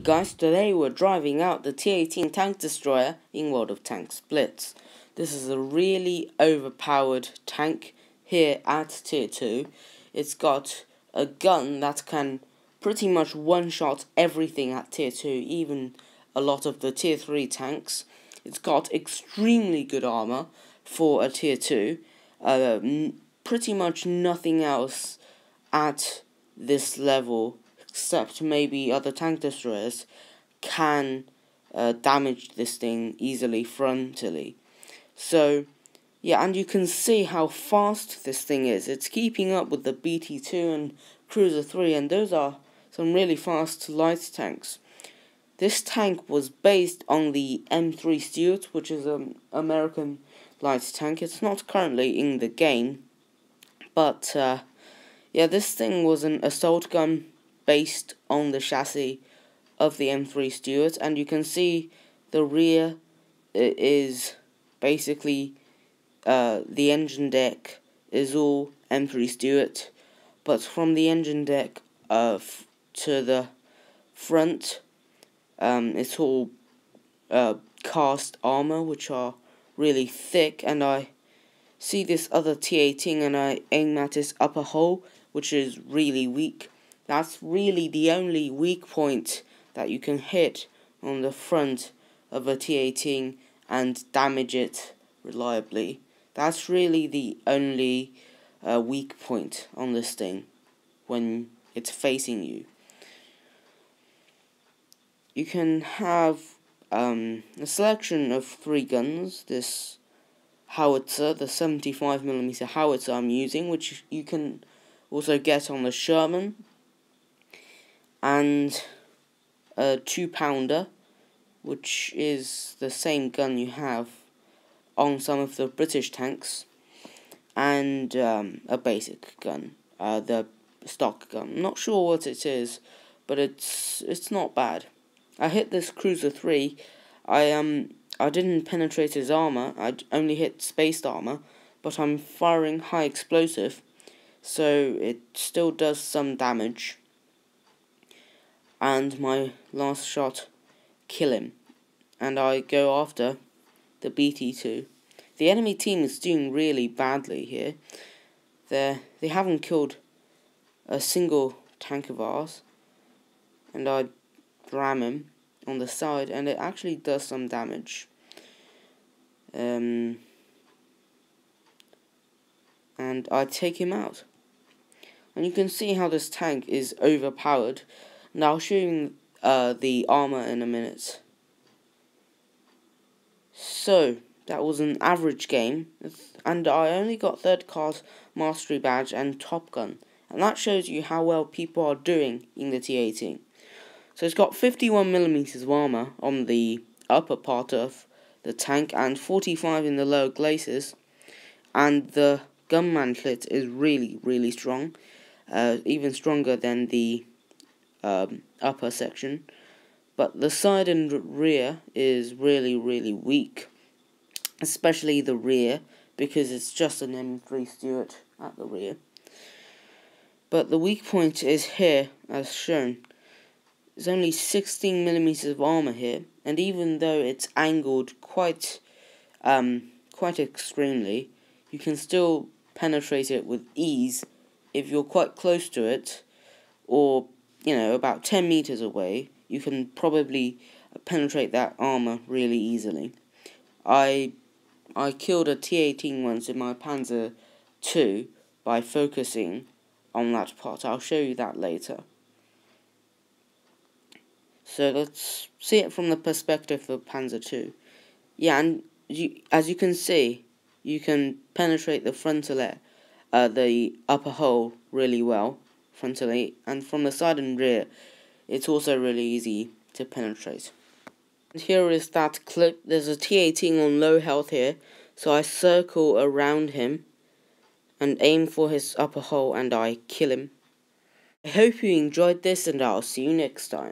Guys, today we're driving out the T18 tank destroyer in World of Tanks Blitz. This is a really overpowered tank here at Tier 2. It's got a gun that can pretty much one-shot everything at Tier 2, even a lot of the Tier 3 tanks. It's got extremely good armor for a Tier 2. Pretty much nothing else at this level, except maybe other tank destroyers, can damage this thing easily frontally. So, yeah, and you can see how fast this thing is. It's keeping up with the BT2 and Cruiser 3, and those are some really fast light tanks. This tank was based on the M3 Stuart, which is an American light tank. It's not currently in the game, but yeah, this thing was an assault gun based on the chassis of the M3 Stuart, and you can see the rear is basically the engine deck is all M3 Stuart, but from the engine deck to the front, it's all cast armor, which are really thick, and I see this other T18 and I aim at its upper hull, which is really weak. That's really the only weak point that you can hit on the front of a T18 and damage it reliably. That's really the only weak point on this thing when it's facing you. You can have a selection of 3 guns. This howitzer, the 75mm howitzer I'm using, which you can also get on the Sherman, and a 2-pounder, which is the same gun you have on some of the British tanks, and a basic gun, the stock gun. I'm not sure what it is, but it's not bad. I hit this Cruiser 3. I didn't penetrate his armor. I only hit spaced armor, but I'm firing high explosive, so it still does some damage. And my last shot kill him, and I go after the BT2. The enemy team is doing really badly here. They haven't killed a single tank of ours, and I ram him on the side, and it actually does some damage. And I take him out. And you can see how this tank is overpowered. And I'll show you the armor in a minute. So, that was an average game, and I only got 3rd class mastery badge and Top Gun. And that shows you how well people are doing in the T18. So it's got 51mm of armor on the upper part of the tank and 45 in the lower glacis, and the gun mantlet is really strong, even stronger than the upper section, but the side and rear is really weak, especially the rear, because it's just an M3 Stuart at the rear. But the weak point is here, as shown. There's only 16mm of armor here, and even though it's angled quite extremely, you can still penetrate it with ease if you're quite close to it, or about 10 meters away. You can probably penetrate that armor really easily. I killed a T18 once in my Panzer II by focusing on that part. I'll show you that later. So let's see it from the perspective of Panzer II. Yeah, and as you can see, you can penetrate the frontal the upper hull really well, frontally, and from the side and rear, it's also really easy to penetrate. And here is that clip. There's a T18 on low health here, so I circle around him and aim for his upper hull, and I kill him. I hope you enjoyed this, and I'll see you next time.